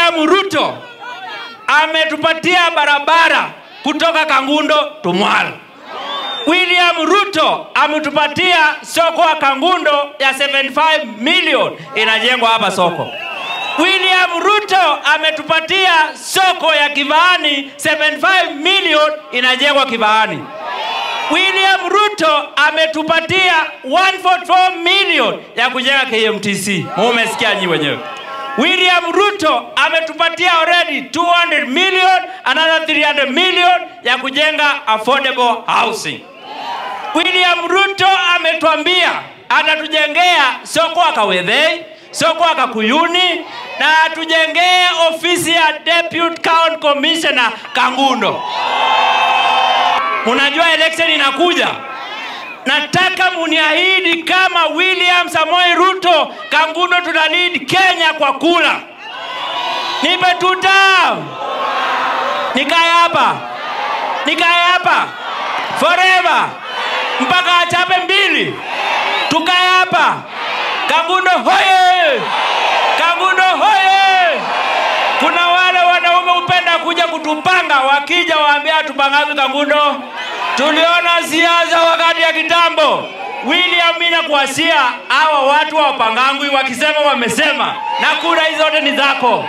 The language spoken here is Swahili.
William Ruto ametupatia barabara kutoka Kangundo to Mwala. William Ruto ametupatia soko ya Kangundo ya 75 million inajengwa hapa soko. William Ruto ametupatia soko ya Kivaani 75 million inajengwa Kivaani. William Ruto ametupatia 144 million ya kujenga KMTC. Mmesikia nyinyi wenyewe. William Ruto ametupatia already 200 million, another 300 million ya kujenga affordable housing. William Ruto ametuambia atatujengea soko Akawethei, soko Akakuyuni na atujengee ofisi ya Deputy County Commissioner Kangundo. Unajua election inakuja. Nataka muniahidi kama William Samoei Ruto Kangundo tutalead Kenya kwa kula. Nipe tuta. Nikae hapa. Forever. Mpaka achape 2. Tukae hapa. Kangundo hoye. Kangundo hoye. Kuna wale wanaume upenda kuja kutupanga, wakija waambia tupangaze Kangundo. Tuliona siasa wakati ya kitambo. William mina kuasia hawa watu wa Pangangwi wakisema wamesema na kura hizo zote ni zako.